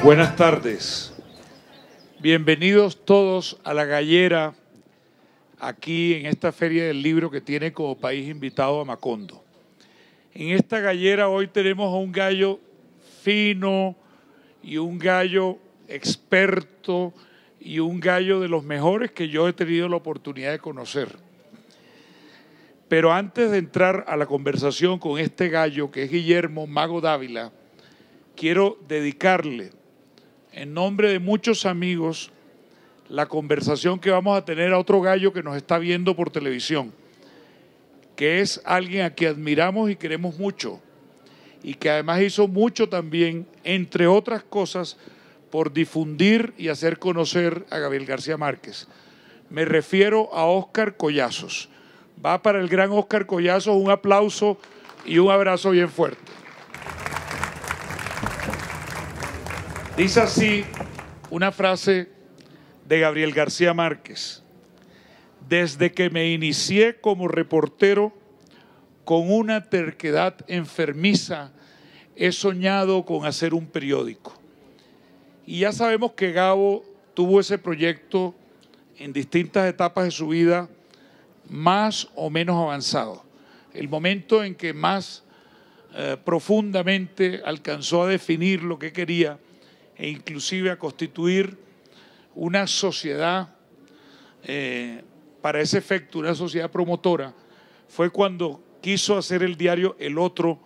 Buenas tardes. Bienvenidos todos a La Gallera, aquí en esta Feria del Libro que tiene como país invitado a Macondo. En esta gallera hoy tenemos a un gallo fino y un gallo experto y un gallo de los mejores que yo he tenido la oportunidad de conocer. Pero antes de entrar a la conversación con este gallo, que es Guillermo Mago Dávila, quiero dedicarle, en nombre de muchos amigos, la conversación que vamos a tener a otro gallo que nos está viendo por televisión, que es alguien a quien admiramos y queremos mucho, y que además hizo mucho también, entre otras cosas, por difundir y hacer conocer a Gabriel García Márquez. Me refiero a Óscar Collazos. Va para el gran Óscar Collazos un aplauso y un abrazo bien fuerte. Dice así una frase de Gabriel García Márquez: desde que me inicié como reportero, con una terquedad enfermiza, he soñado con hacer un periódico. Y ya sabemos que Gabo tuvo ese proyecto en distintas etapas de su vida, más o menos avanzado. El momento en que más profundamente alcanzó a definir lo que quería e inclusive a constituir una sociedad para ese efecto, una sociedad promotora, fue cuando quiso hacer el diario El Otro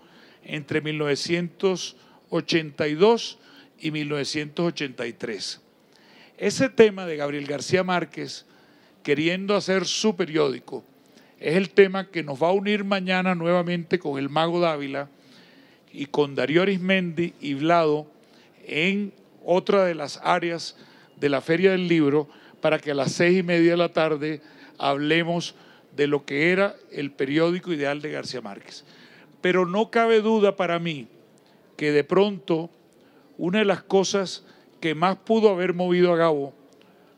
entre 1982 y 1983. Ese tema de Gabriel García Márquez queriendo hacer su periódico es el tema que nos va a unir mañana nuevamente con el Mago Dávila y con Darío Arizmendi y Vlado en otra de las áreas de la Feria del Libro, para que a las 6:30 de la tarde hablemos de lo que era el periódico ideal de García Márquez. Pero no cabe duda para mí que de pronto una de las cosas que más pudo haber movido a Gabo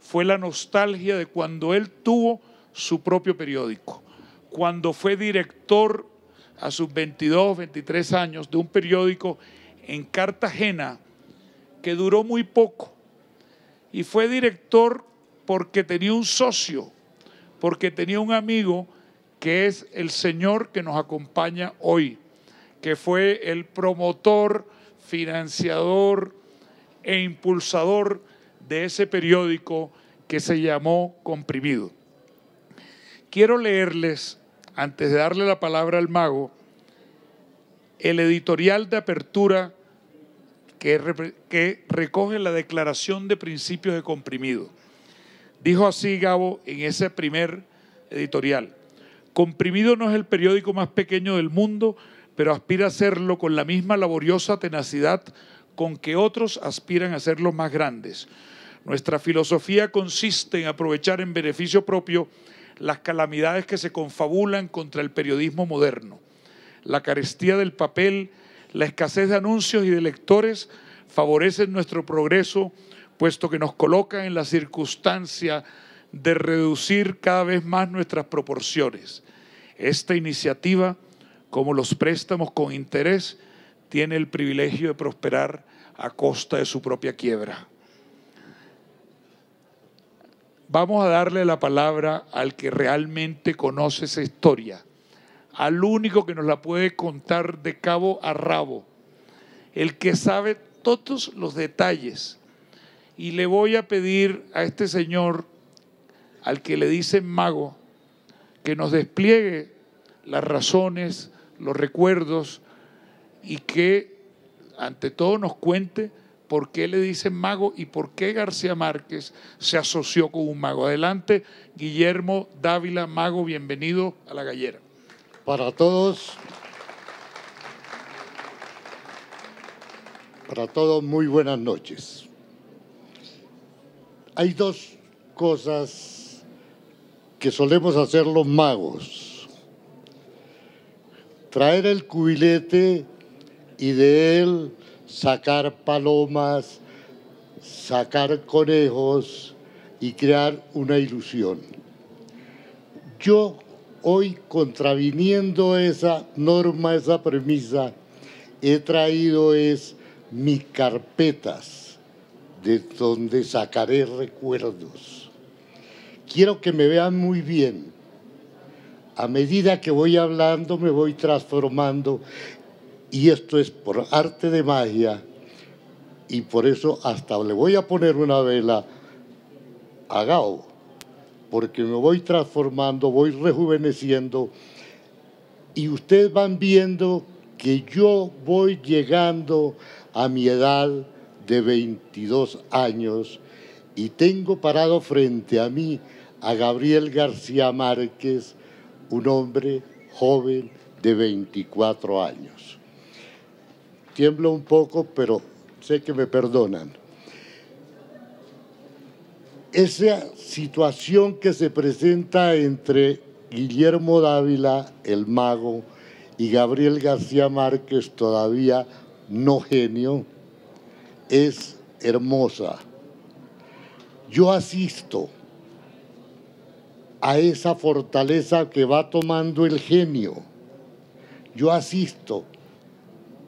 fue la nostalgia de cuando él tuvo su propio periódico, cuando fue director a sus 22, 23 años de un periódico en Cartagena que duró muy poco, y fue director porque tenía un socio, porque tenía un amigo que es el señor que nos acompaña hoy, que fue el promotor, financiador e impulsador de ese periódico que se llamó Comprimido. Quiero leerles, antes de darle la palabra al Mago, el editorial de apertura que recoge la declaración de principios de Comprimido. Dijo así Gabo en ese primer editorial: Comprimido no es el periódico más pequeño del mundo, pero aspira a serlo con la misma laboriosa tenacidad con que otros aspiran a ser los más grandes. Nuestra filosofía consiste en aprovechar en beneficio propio las calamidades que se confabulan contra el periodismo moderno. La carestía del papel, la escasez de anuncios y de lectores favorecen nuestro progreso, puesto que nos colocan en la circunstancia de reducir cada vez más nuestras proporciones. Esta iniciativa, como los préstamos con interés, tiene el privilegio de prosperar a costa de su propia quiebra. Vamos a darle la palabra al que realmente conoce esa historia, al único que nos la puede contar de cabo a rabo, el que sabe todos los detalles. Y le voy a pedir a este señor, al que le dicen Mago, que nos despliegue las razones, los recuerdos, y que ante todo nos cuente por qué le dicen Mago y por qué García Márquez se asoció con un mago. Adelante, Guillermo Dávila Mago, bienvenido a La Gallera. Para todos, muy buenas noches. Hay dos cosas que solemos hacer los magos: traer el cubilete y de él sacar palomas, sacar conejos y crear una ilusión. Yo hoy, contraviniendo esa norma, esa premisa, he traído mis carpetas de donde sacaré recuerdos. Quiero que me vean muy bien. A medida que voy hablando me voy transformando, y esto es por arte de magia, y por eso hasta le voy a poner una vela a Gao, porque me voy transformando, voy rejuveneciendo, y ustedes van viendo que yo voy llegando a mi edad de 22 años y tengo parado frente a mí a Gabriel García Márquez, un hombre joven de 24 años. Tiemblo un poco, pero sé que me perdonan. Esa situación que se presenta entre Guillermo Dávila, el mago, y Gabriel García Márquez, todavía no genio, es hermosa. Yo asisto a esa fortaleza que va tomando el genio. Yo asisto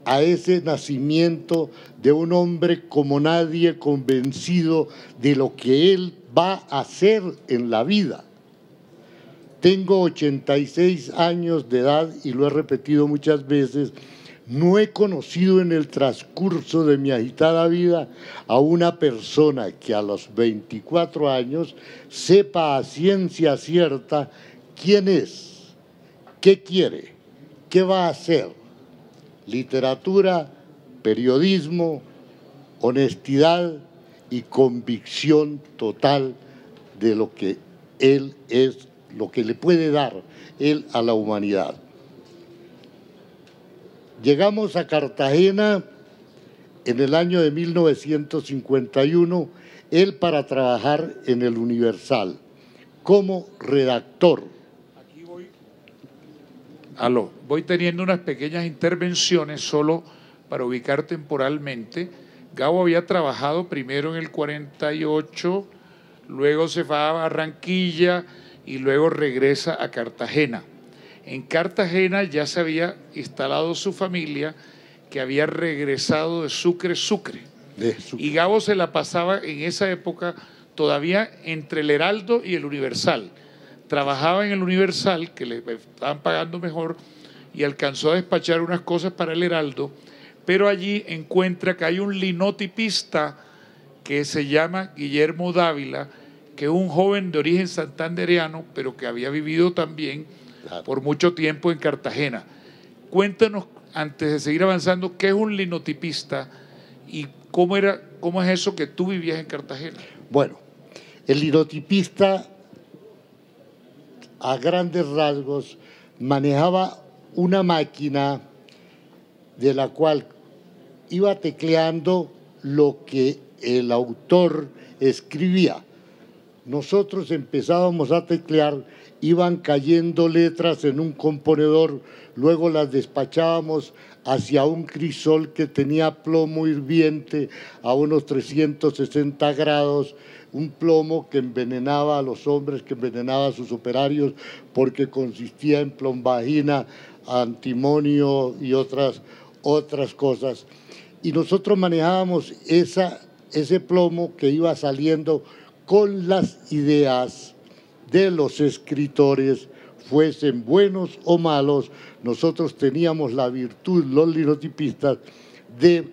a ese nacimiento de un hombre como nadie, convencido de lo que él va a hacer en la vida. Tengo 86 años de edad y lo he repetido muchas veces. No he conocido en el transcurso de mi agitada vida a una persona que a los 24 años sepa a ciencia cierta quién es, qué quiere, qué va a hacer. Literatura, periodismo, honestidad y convicción total de lo que él es, lo que le puede dar él a la humanidad. Llegamos a Cartagena en el año de 1951, él para trabajar en el Universal como redactor. Aquí voy teniendo unas pequeñas intervenciones solo para ubicar temporalmente. Gabo había trabajado primero en el 48, luego se va a Barranquilla y luego regresa a Cartagena. En Cartagena ya se había instalado su familia, que había regresado de Sucre. Y Gabo se la pasaba en esa época todavía entre el Heraldo y el Universal. Trabajaba en el Universal, que le estaban pagando mejor, y alcanzó a despachar unas cosas para el Heraldo, pero allí encuentra que hay un linotipista que se llama Guillermo Dávila, que es un joven de origen santandereano, pero que había vivido también por mucho tiempo en Cartagena. Cuéntanos, antes de seguir avanzando, ¿qué es un linotipista y cómo es eso que tú vivías en Cartagena? Bueno, el linotipista, a grandes rasgos, manejaba una máquina de la cual iba tecleando lo que el autor escribía. Nosotros empezábamos a teclear, iban cayendo letras en un componedor, luego las despachábamos hacia un crisol que tenía plomo hirviente a unos 360 grados, un plomo que envenenaba a los hombres, que envenenaba a sus operarios, porque consistía en plombagina, antimonio y otras cosas. Y nosotros manejábamos ese plomo que iba saliendo con las ideas de los escritores, fuesen buenos o malos. Nosotros teníamos la virtud, los linotipistas, de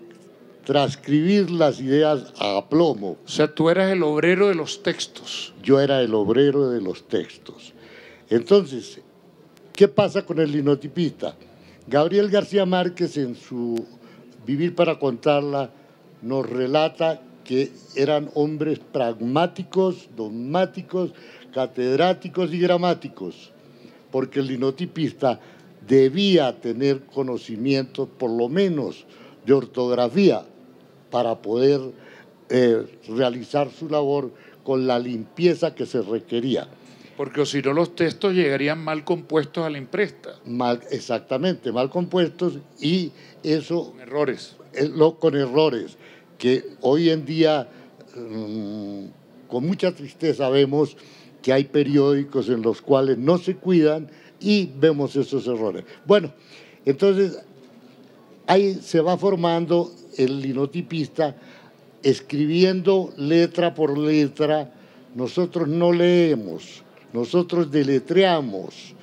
transcribir las ideas a plomo. O sea, tú eras el obrero de los textos. Yo era el obrero de los textos. Entonces, ¿qué pasa con el linotipista? Gabriel García Márquez, en su Vivir para contarla, nos relata que eran hombres pragmáticos, dogmáticos, catedráticos y gramáticos, porque el linotipista debía tener conocimiento, por lo menos, de ortografía para poder realizar su labor con la limpieza que se requería. Porque si no, los textos llegarían mal compuestos a la imprenta. Exactamente, mal compuestos, y eso… Con errores. Con errores, que hoy en día, con mucha tristeza, vemos que hay periódicos en los cuales no se cuidan y vemos esos errores. Bueno, entonces ahí se va formando el linotipista escribiendo letra por letra. Nosotros no leemos, nosotros deletreamos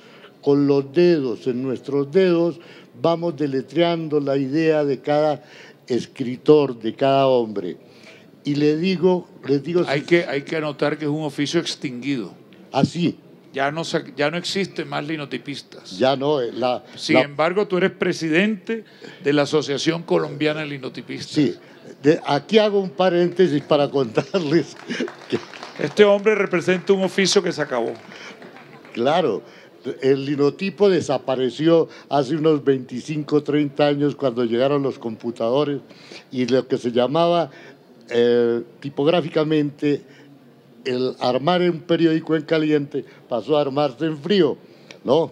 con los dedos, en nuestros dedos vamos deletreando la idea de cada escritor, de cada hombre. Y les digo hay que anotar que es un oficio extinguido. Así. Ya no existen más linotipistas. Ya no. Sin embargo, tú eres presidente de la Asociación Colombiana de Linotipistas. Sí. Aquí hago un paréntesis para contarles que este hombre representa un oficio que se acabó. Claro, el linotipo desapareció hace unos 25, 30 años cuando llegaron los computadores y lo que se llamaba tipográficamente el armar un periódico en caliente pasó a armarse en frío, ¿no?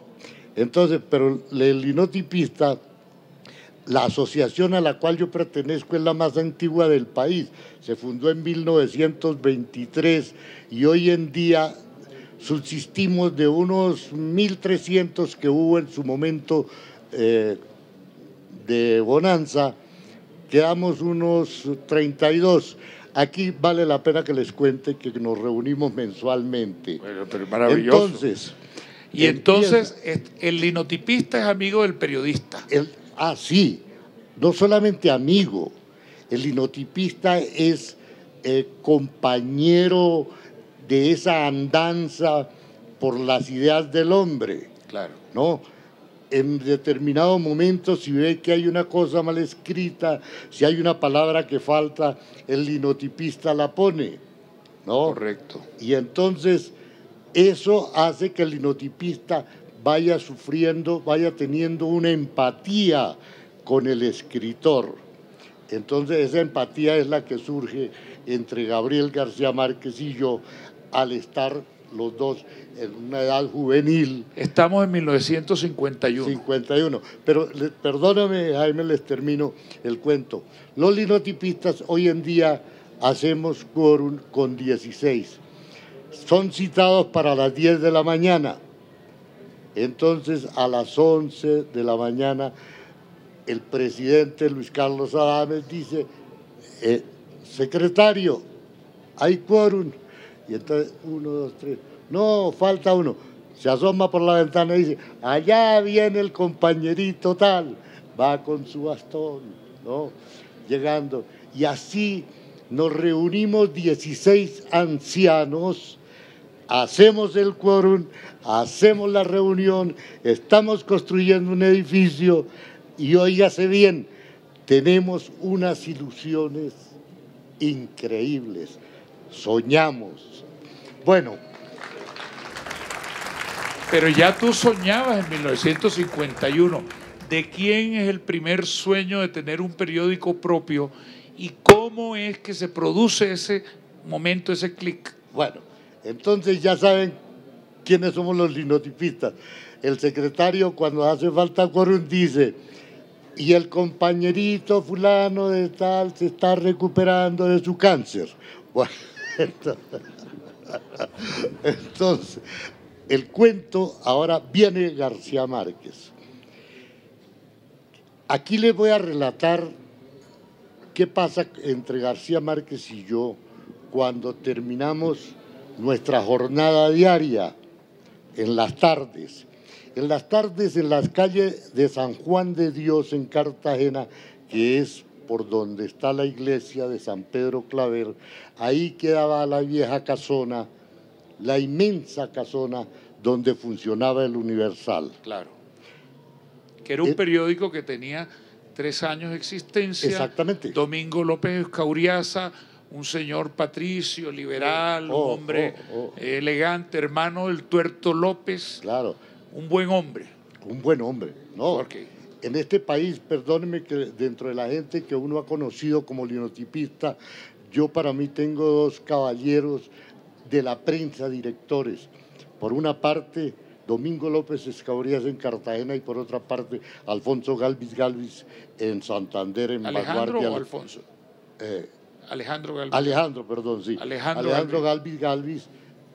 Entonces, pero el linotipista, la asociación a la cual yo pertenezco es la más antigua del país, se fundó en 1923 y hoy en día subsistimos de unos 1.300 que hubo en su momento de bonanza, quedamos unos 32. Aquí vale la pena que les cuente que nos reunimos mensualmente. Bueno, pero maravilloso. Entonces, el linotipista es amigo del periodista. Sí, no solamente amigo, el linotipista es compañero de esa andanza por las ideas del hombre. Claro. ¿No? En determinado momento, si ve que hay una cosa mal escrita, si hay una palabra que falta, el linotipista la pone, ¿no? Correcto. Y entonces eso hace que el linotipista vaya sufriendo, vaya teniendo una empatía con el escritor. Entonces esa empatía es la que surge entre Gabriel García Márquez y yo al estar los dos en una edad juvenil. Estamos en 1951. 51. Pero perdóname, Jaime, les termino el cuento. Los linotipistas hoy en día hacemos quórum con 16. Son citados para las 10 de la mañana. Entonces, a las 11 de la mañana, el presidente Luis Carlos Adames dice, secretario, hay quórum. Y entonces, 1, 2, 3, no, falta uno. Se asoma por la ventana y dice, allá viene el compañerito tal, va con su bastón, ¿no? Llegando. Y así nos reunimos 16 ancianos, hacemos el quórum, hacemos la reunión, estamos construyendo un edificio y óigase bien, tenemos unas ilusiones increíbles, soñamos. Bueno. Pero ya tú soñabas en 1951. ¿De quién es el primer sueño de tener un periódico propio y cómo es que se produce ese momento, ese clic? Bueno, entonces ya saben quiénes somos los linotipistas. El secretario, cuando hace falta quórum, dice, y el compañerito fulano de tal se está recuperando de su cáncer. Bueno, entonces, el cuento ahora viene García Márquez. Aquí les voy a relatar qué pasa entre García Márquez y yo cuando terminamos nuestra jornada diaria en las tardes. En las tardes, en las calles de San Juan de Dios en Cartagena, que es por donde está la iglesia de San Pedro Claver, ahí quedaba la vieja casona, la inmensa casona donde funcionaba el Universal. Claro. Que era un periódico que tenía 3 años de existencia. Exactamente. Domingo López Cauriaza, un señor patricio, liberal, un hombre elegante, hermano del Tuerto López. Claro. Un buen hombre. Un buen hombre, ¿no? Okay. En este país, perdónenme que dentro de la gente que uno ha conocido como linotipista, yo para mí tengo 2 caballeros de la prensa, directores. Por una parte, Domingo López Escaurias en Cartagena y por otra parte, Alfonso Galvis en Santander, en ¿Alejandro Vanguardia. o Alfonso? Alejandro Galvis. Alejandro, perdón, sí. Alejandro Galvis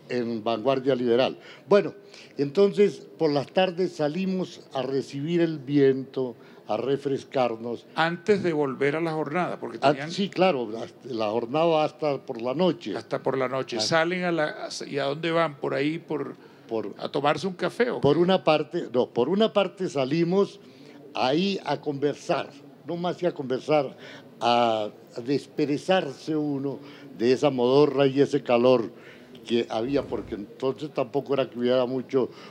en Vanguardia Liberal. Bueno, entonces por las tardes salimos a recibir el viento, a refrescarnos. Antes de volver a la jornada, porque tenían... Sí, claro, la jornada hasta por la noche. Hasta por la noche. Salen ¿y a dónde van? ¿Por ahí? ¿A tomarse un café? ¿O por una parte salimos ahí a conversar, no más que a conversar, a desperezarse uno de esa modorra y ese calor que había, porque entonces tampoco era que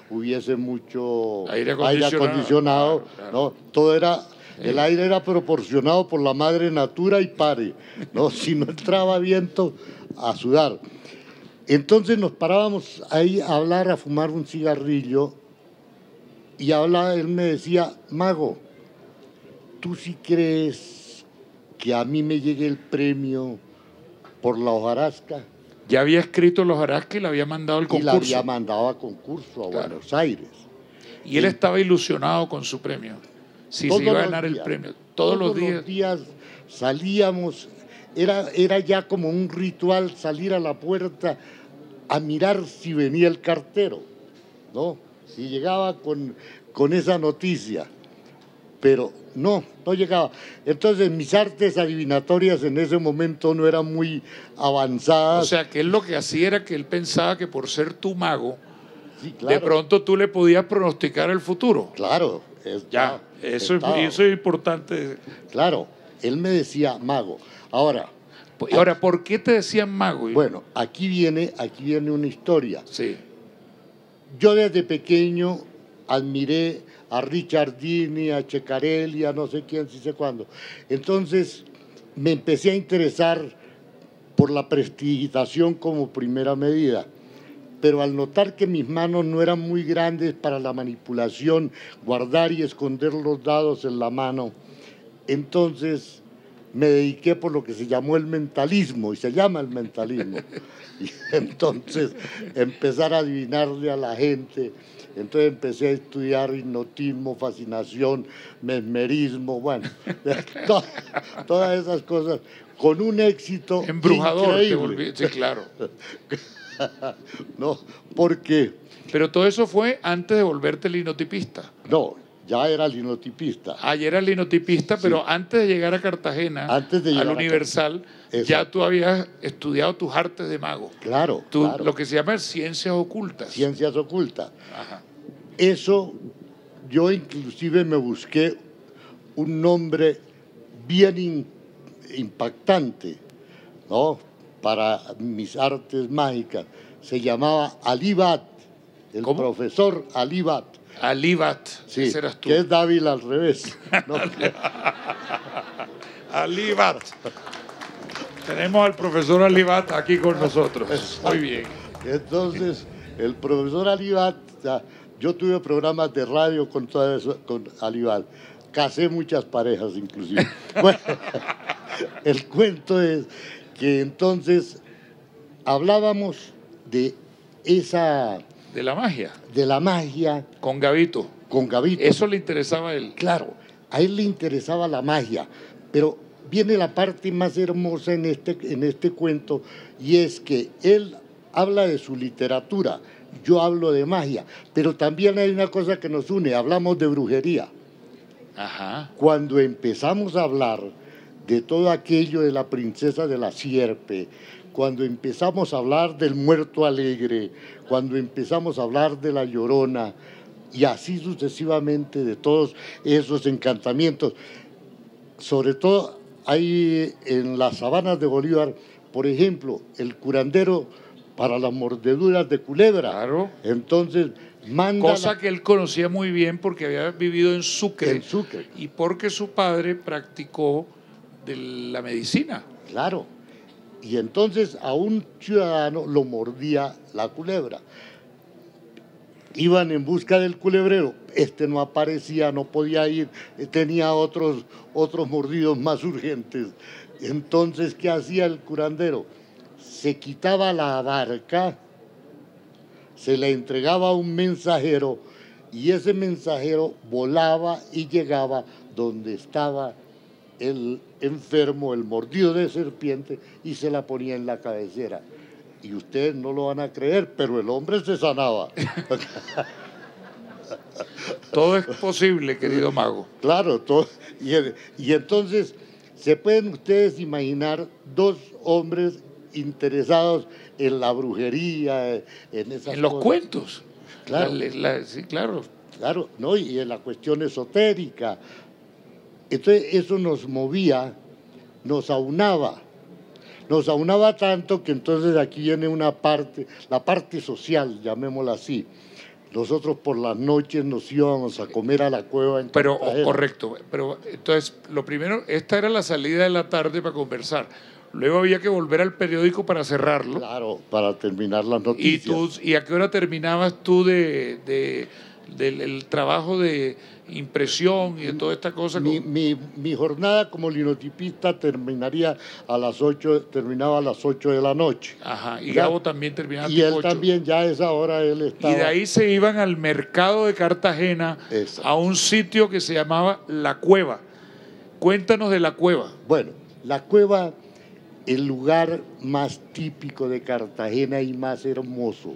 hubiese mucho aire acondicionado, claro. ¿No? Todo era, el aire era proporcionado por la madre natura y pare, ¿no? Si no entraba viento, a sudar. Entonces nos parábamos ahí a hablar, a fumar un cigarrillo, y él me decía, Mago, ¿tú sí crees que a mí me llegue el premio por la hojarasca? Ya había escrito la hojarasca y la había mandado al concurso. Y la había mandado a concurso a Buenos Aires. Y él estaba ilusionado con su premio. Si se iba a ganar el premio. Todos los días salíamos, era ya como un ritual salir a la puerta a mirar si venía el cartero, ¿no? Si llegaba con esa noticia. Pero no llegaba. Entonces mis artes adivinatorias en ese momento no eran muy avanzadas. O sea, que él lo que hacía era que él pensaba que por ser tu mago, sí, claro, de pronto tú le podías pronosticar el futuro. Claro. Eso es importante. Claro, él me decía mago. Ahora, ¿por qué te decían mago? Bueno, aquí viene una historia. Sí. Yo desde pequeño admiré a Richardini, a Ceccarelli, a no sé quién, sí sé cuándo. Entonces me empecé a interesar por la prestigitación como primera medida, pero al notar que mis manos no eran muy grandes para la manipulación, guardar y esconder los dados en la mano, entonces me dediqué por lo que se llamó el mentalismo, y se llama el mentalismo. Y entonces empezar a adivinarle a la gente. Entonces empecé a estudiar hipnotismo, fascinación, mesmerismo, bueno, todas esas cosas, con un éxito embrujador, increíble. Sí, claro. No, porque... Pero todo eso fue antes de volverte linotipista. No, ya era linotipista. Ya era linotipista, sí. Pero antes de llegar a Cartagena, al Universal, ya tú habías estudiado tus artes de mago. Claro, claro. Lo que se llama ciencias ocultas. Ciencias ocultas. Ajá. Eso, yo inclusive me busqué un nombre bien impactante, ¿no? Para mis artes mágicas. Se llamaba Alibat, el ¿Cómo? Profesor Alibat. Alibat, sí, ese eras tú. Que es Dávila al revés. ¿No? Alibat. Tenemos al profesor Alibat aquí con nosotros. Muy bien. Entonces, el profesor Alibat, yo tuve programas de radio con Alibat. Casé muchas parejas inclusive. Bueno, el cuento es que entonces hablábamos de esa... De la magia. De la magia. Con Gavito. Con Gavito. Eso le interesaba a él. Claro, a él le interesaba la magia, pero viene la parte más hermosa en este cuento, y es que él habla de su literatura, yo hablo de magia, pero también hay una cosa que nos une, hablamos de brujería. Ajá. Cuando empezamos a hablar de todo aquello de la princesa de la sierpe, cuando empezamos a hablar del muerto alegre, cuando empezamos a hablar de la Llorona, y así sucesivamente de todos esos encantamientos, sobre todo hay en las sabanas de Bolívar, por ejemplo, el curandero para las mordeduras de culebra. Claro. Entonces manda... Cosa que él conocía muy bien porque había vivido en Sucre. En Sucre. Y porque su padre practicó de la medicina. Claro. Y entonces a un ciudadano lo mordía la culebra. Iban en busca del culebrero, no aparecía, no podía ir, tenía otros mordidos más urgentes. Entonces, ¿qué hacía el curandero? Se quitaba la barca, se la entregaba a un mensajero, y ese mensajero volaba y llegaba donde estaba el enfermo, el mordido de serpiente, y se la ponía en la cabecera. Y ustedes no lo van a creer, pero el hombre se sanaba. Todo es posible, querido mago. Claro, todo. Y entonces, ¿se pueden ustedes imaginar dos hombres interesados en la brujería, en esas En los cosas? cuentos. Claro. Sí, claro. Claro, ¿no? Y en la cuestión esotérica. Entonces, eso nos movía, nos aunaba tanto que entonces aquí viene una parte, la parte social, llamémosla así. Nosotros por las noches nos íbamos a comer a la cueva en Pero, Cartagena. correcto. Pero entonces, lo primero, esta era la salida de la tarde para conversar. Luego había que volver al periódico para cerrarlo. Claro, para terminar las noticias. ¿Y a qué hora terminabas tú del trabajo de impresión y de toda esta cosa? Mi jornada como linotipista terminaba a las 8 de la noche. Ajá, y Ya. Gabo también terminaba Y tipo él 8. también, ya a esa hora él estaba. Y de ahí se iban al mercado de Cartagena, Exacto. a un sitio que se llamaba La Cueva. Cuéntanos de La Cueva. Bueno, la cueva, el lugar más típico de Cartagena y más hermoso,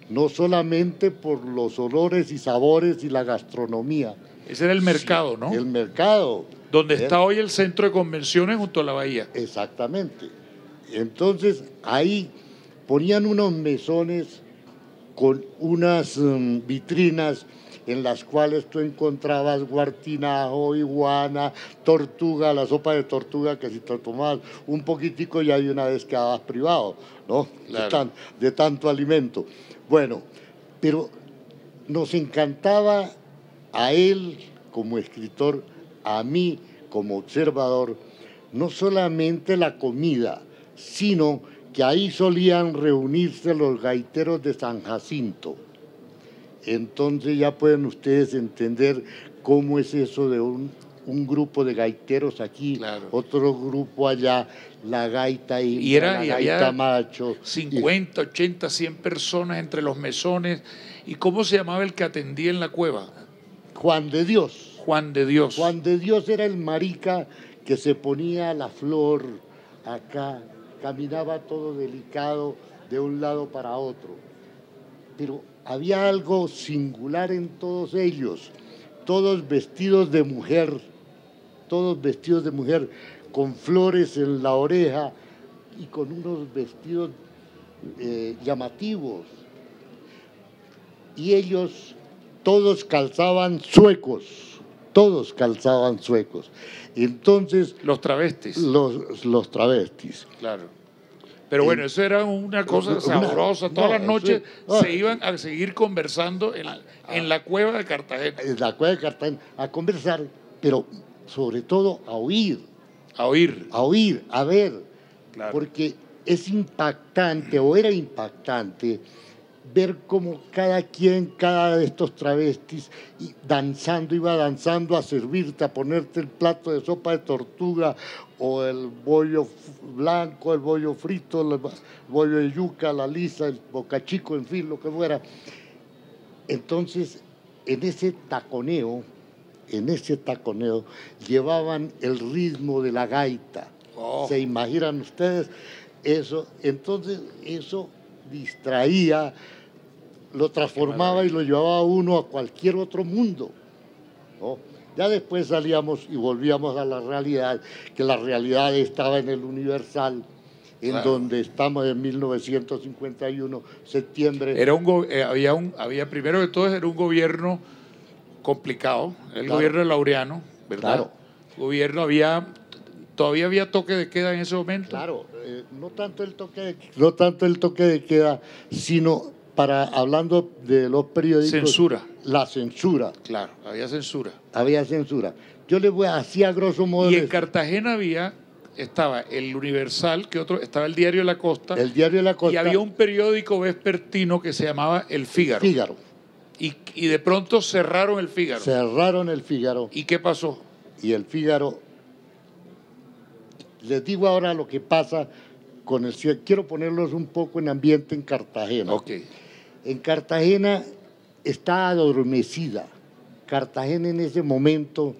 no solamente por los olores y sabores y la gastronomía. Ese era el mercado, ¿no? El mercado. Donde está hoy el centro de convenciones junto a la bahía. Exactamente. Entonces, ahí ponían unos mesones con unas vitrinas en las cuales tú encontrabas guartinajo, iguana, tortuga, la sopa de tortuga que si te tomabas un poquitico ya de una vez quedabas privado, ¿no? Claro. De tanto alimento. Bueno, pero nos encantaba a él como escritor, a mí como observador, no solamente la comida, sino que ahí solían reunirse los gaiteros de San Jacinto. Entonces ya pueden ustedes entender cómo es eso de un grupo de gaiteros aquí, claro, otro grupo allá, la gaita y la gaita macho. 50, 80, 100 personas entre los mesones. ¿Y cómo se llamaba el que atendía en la cueva? Juan de Dios. Juan de Dios. Juan de Dios era el marica que se ponía la flor acá, caminaba todo delicado de un lado para otro. Pero había algo singular en todos ellos, todos vestidos de mujer, con flores en la oreja y con unos vestidos llamativos. Y ellos todos calzaban suecos. Entonces... Los travestis. Los travestis. Claro. Pero bueno, eso era una cosa sabrosa. Todas las noches se iban a seguir conversando en la cueva de Cartagena. En la cueva de Cartagena, a conversar, pero sobre todo a oír. A oír. A ver. Claro. Porque es impactante, o era impactante, ver cómo cada de estos travestis iba danzando a servirte, a ponerte el plato de sopa de tortuga o el bollo blanco, el bollo frito, el bollo de yuca, la lisa, el bocachico, en fin, lo que fuera. Entonces, en ese taconeo llevaban el ritmo de la gaita. Oh. ¿Se imaginan ustedes eso? Entonces, eso distraía, lo transformaba y lo llevaba a uno a cualquier otro mundo, ¿no? Ya después salíamos y volvíamos a la realidad, que la realidad estaba en el Universal, en donde estamos en 1951, septiembre. Había primero de todo, era un gobierno complicado, el gobierno de Laureano, ¿verdad? Claro. Todavía había toque de queda en ese momento. Claro, no tanto el toque de queda, sino hablando de los periódicos. Censura. La censura. Claro, había censura. Yo les voy así a grosso modo. Y en Cartagena estaba el Universal, estaba el Diario de la Costa. El Diario de la Costa. Y había un periódico vespertino que se llamaba El Fígaro. Y de pronto cerraron El Fígaro. ¿Y qué pasó? Y El Fígaro, les digo ahora lo que pasa con el cielo. Quiero ponerlos un poco en ambiente en Cartagena. Okay. En Cartagena está adormecida. Cartagena en ese momento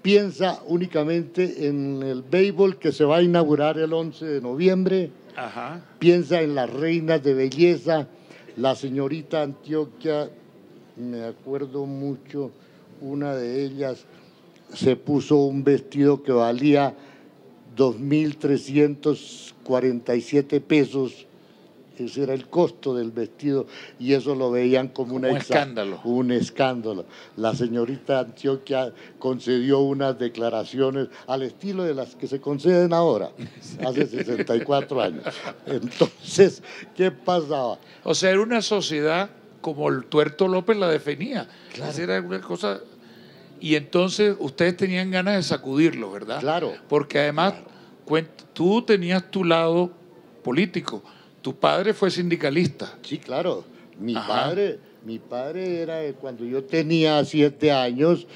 piensa únicamente en el béisbol que se va a inaugurar el 11 de noviembre. Ajá. Piensa en las reinas de belleza, la señorita Antioquia me acuerdo mucho, una de ellas se puso un vestido que valía 2.347 pesos. Ese era el costo del vestido y eso lo veían como un escándalo. Un escándalo. La señorita Antioquia concedió unas declaraciones al estilo de las que se conceden ahora, hace 64 años. Entonces, ¿qué pasaba? O sea, era una sociedad como el Tuerto López la definía. Claro. Esa era una cosa. Y entonces ustedes tenían ganas de sacudirlo, ¿verdad? Claro. Porque además tú tenías tu lado político. Tu padre fue sindicalista. Sí, claro. Mi padre era, cuando yo tenía 7 años,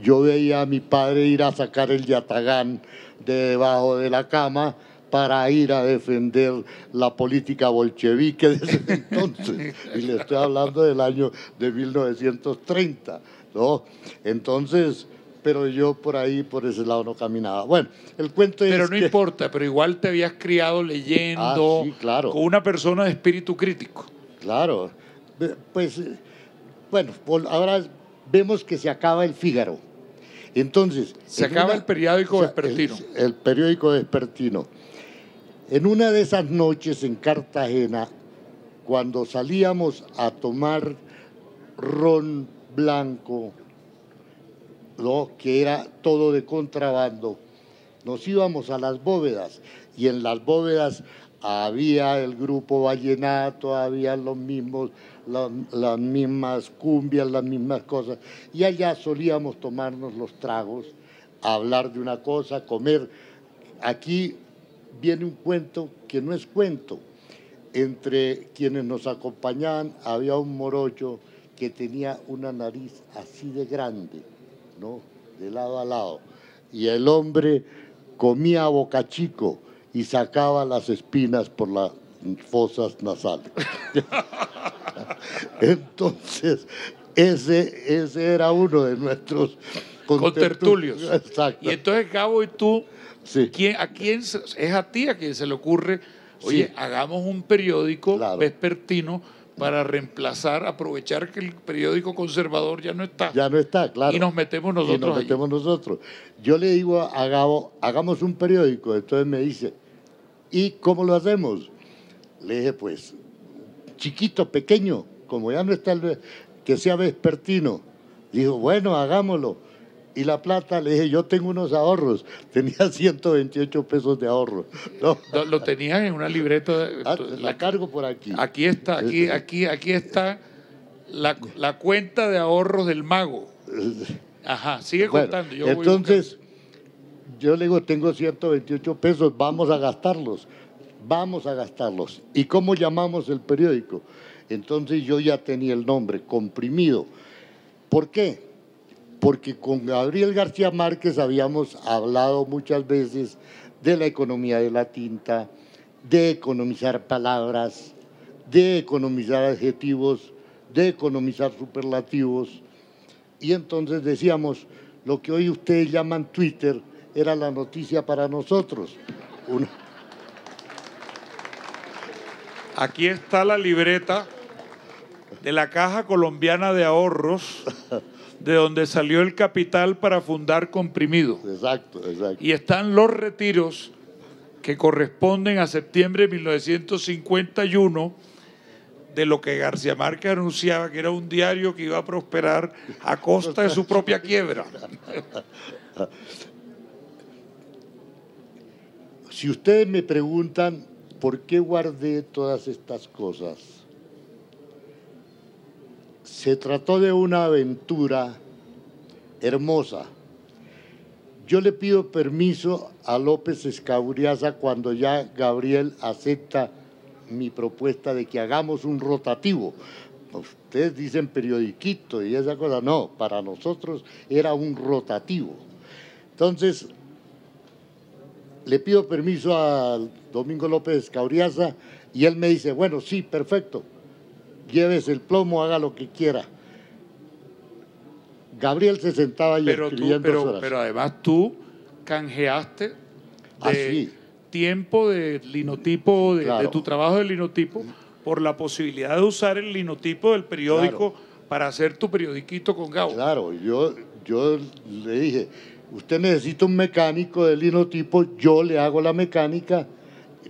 yo veía a mi padre ir a sacar el yatagán de debajo de la cama para ir a defender la política bolchevique desde entonces. Y le estoy hablando del año de 1930, ¿no? Entonces, pero yo por ahí, por ese lado no caminaba. Bueno, el cuento es Pero no importa, pero igual te habías criado leyendo, sí, claro, con una persona de espíritu crítico. Claro. Pues, bueno, ahora vemos que se acaba el Fígaro. Entonces… Se acaba el periódico vespertino. El periódico vespertino. En una de esas noches en Cartagena, cuando salíamos a tomar ron blanco, ¿no?, que era todo de contrabando, nos íbamos a las bóvedas y en las bóvedas había el grupo vallenato, había los mismos, las mismas cumbias, las mismas cosas, y allá solíamos tomarnos los tragos, hablar de una cosa, comer. Aquí viene un cuento que no es cuento. Entre quienes nos acompañaban había un morocho que tenía una nariz así de grande, ¿no?, de lado a lado, y el hombre comía a boca chico y sacaba las espinas por las fosas nasales. Entonces, ese era uno de nuestros contertulios. Exacto. Y entonces, Gabo, y tú, sí, es a ti a quien se le ocurre, oye, sí, hagamos un periódico claro, vespertino para aprovechar que el periódico conservador ya no está. Ya no está, claro. Y nos metemos nosotros. Yo le digo a Gabo, hagamos un periódico. Entonces me dice, ¿y cómo lo hacemos? Le dije, pues, chiquito, pequeño, como ya no está, que sea vespertino. Dijo, bueno, hagámoslo. Y la plata, le dije, yo tengo unos ahorros. Tenía 128 pesos de ahorro. ¿No? Lo tenías en una libreta. La cargo por aquí. Aquí está, aquí está la cuenta de ahorros del mago. Ajá, sigue contando. Entonces, yo le digo, tengo 128 pesos, vamos a gastarlos. ¿Y cómo llamamos el periódico? Entonces yo ya tenía el nombre, Comprimido. ¿Por qué? Porque con Gabriel García Márquez habíamos hablado muchas veces de la economía de la tinta, de economizar palabras, de economizar adjetivos, de economizar superlativos. Y entonces decíamos, lo que hoy ustedes llaman Twitter era la noticia para nosotros. Aquí está la libreta de la Caja Colombiana de Ahorros, de donde salió el capital para fundar Comprimido. Exacto. Y están los retiros que corresponden a septiembre de 1951 de lo que García Márquez anunciaba que era un diario que iba a prosperar a costa de su propia quiebra. Si ustedes me preguntan por qué guardé todas estas cosas, se trató de una aventura hermosa. Yo le pido permiso a López Escauriaza cuando ya Gabriel acepta mi propuesta de que hagamos un rotativo. Ustedes dicen periodiquito y esa cosa. No, para nosotros era un rotativo. Entonces, le pido permiso al Domingo López Escauriaza y él me dice, bueno, sí, perfecto. Llévese el plomo, haga lo que quiera. Gabriel se sentaba y escribía 2 horas. Pero además tú canjeaste tiempo de linotipo, de tu trabajo de linotipo, por la posibilidad de usar el linotipo del periódico para hacer tu periodiquito con Gabo. Claro, yo le dije, usted necesita un mecánico de linotipo, yo le hago la mecánica,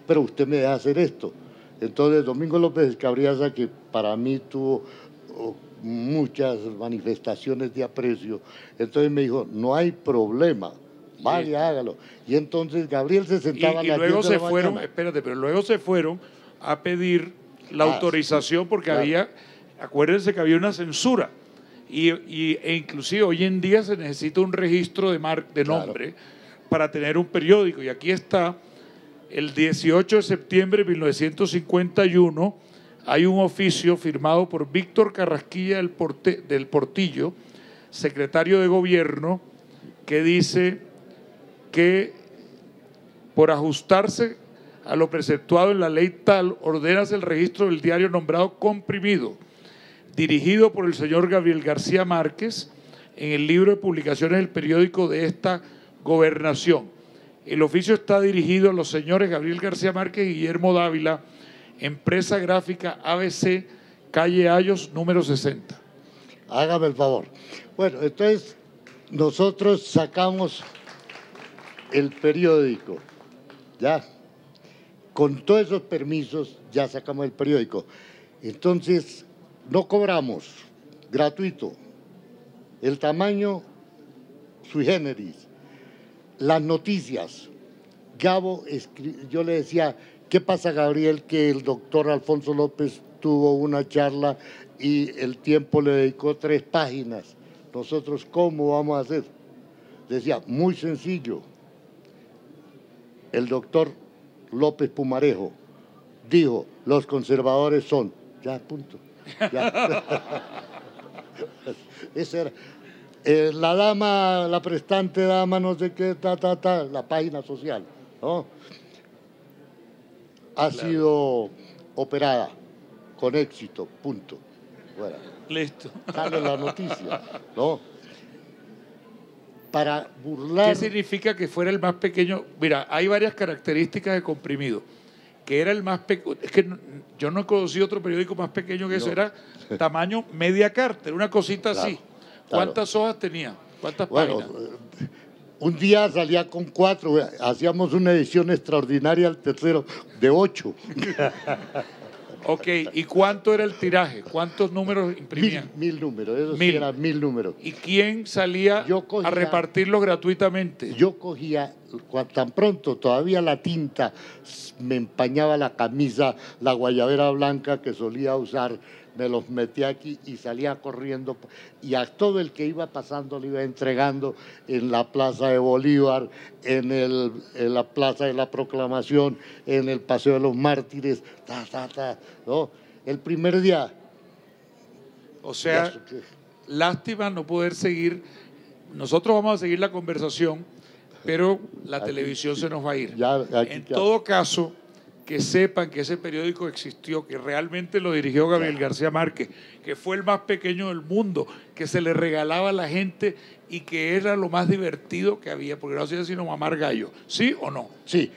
pero usted me deja hacer esto. Entonces, Domingo López Cabriaza, que para mí tuvo muchas manifestaciones de aprecio, entonces me dijo, no hay problema, vaya, hágalo. Y entonces Gabriel se sentaba a las 10 de la mañana. Fueron, espérate, pero luego se fueron a pedir la autorización porque claro. Había, acuérdense que había una censura e inclusive hoy en día se necesita un registro de nombre claro. Para tener un periódico, y aquí está el 18 de septiembre de 1951 hay un oficio firmado por Víctor Carrasquilla del Portillo, secretario de gobierno, que dice que por ajustarse a lo preceptuado en la ley tal, ordenas el registro del diario nombrado comprimido, dirigido por el señor Gabriel García Márquez, en el libro de publicaciones del periódico de esta gobernación. El oficio está dirigido a los señores Gabriel García Márquez y Guillermo Dávila, empresa gráfica ABC, calle Ayos, número 60. Hágame el favor. Bueno, entonces nosotros sacamos el periódico, ya, con todos esos permisos ya sacamos el periódico. Entonces no cobramos, gratuito, el tamaño sui generis, las noticias. Gabo, yo le decía, ¿qué pasa, Gabriel, que el doctor Alfonso López tuvo una charla y El Tiempo le dedicó 3 páginas? Nosotros, ¿cómo vamos a hacer? Decía, muy sencillo. El doctor López Pumarejo dijo, los conservadores son, ya, punto. Ya. Esa era. La dama, la prestante dama, no sé qué, la página social, ¿no? Ha sido operada con éxito, punto. Bueno, listo. Sale la noticia, ¿no? Para burlar... ¿Qué significa que fuera el más pequeño? Mira, hay varias características de comprimido. Que era el más pequeño, es que yo no he conocido otro periódico más pequeño que eso, era tamaño media carta, era una cosita claro, así. ¿Cuántas hojas tenía? ¿Cuántas páginas? Un día salía con 4, hacíamos una edición extraordinaria al tercero de 8. Ok, ¿y cuánto era el tiraje? ¿Cuántos números imprimían? 1000 números, eso sí eran 1000 números. ¿Y quién salía a repartirlos gratuitamente? Yo cogía, tan pronto todavía la tinta me empañaba la camisa, la guayabera blanca que solía usar, me los metía aquí y salía corriendo, y a todo el que iba pasando le iba entregando en la Plaza de Bolívar, en la Plaza de la Proclamación, en el Paseo de los Mártires, ¿no? El primer día. O sea, lástima no poder seguir. Nosotros vamos a seguir la conversación, pero la televisión se nos va a ir. En todo caso, que sepan que ese periódico existió, que realmente lo dirigió Gabriel García Márquez, que fue el más pequeño del mundo, que se le regalaba a la gente y que era lo más divertido que había, porque no hacía sino mamar gallo. ¿Sí o no? Sí.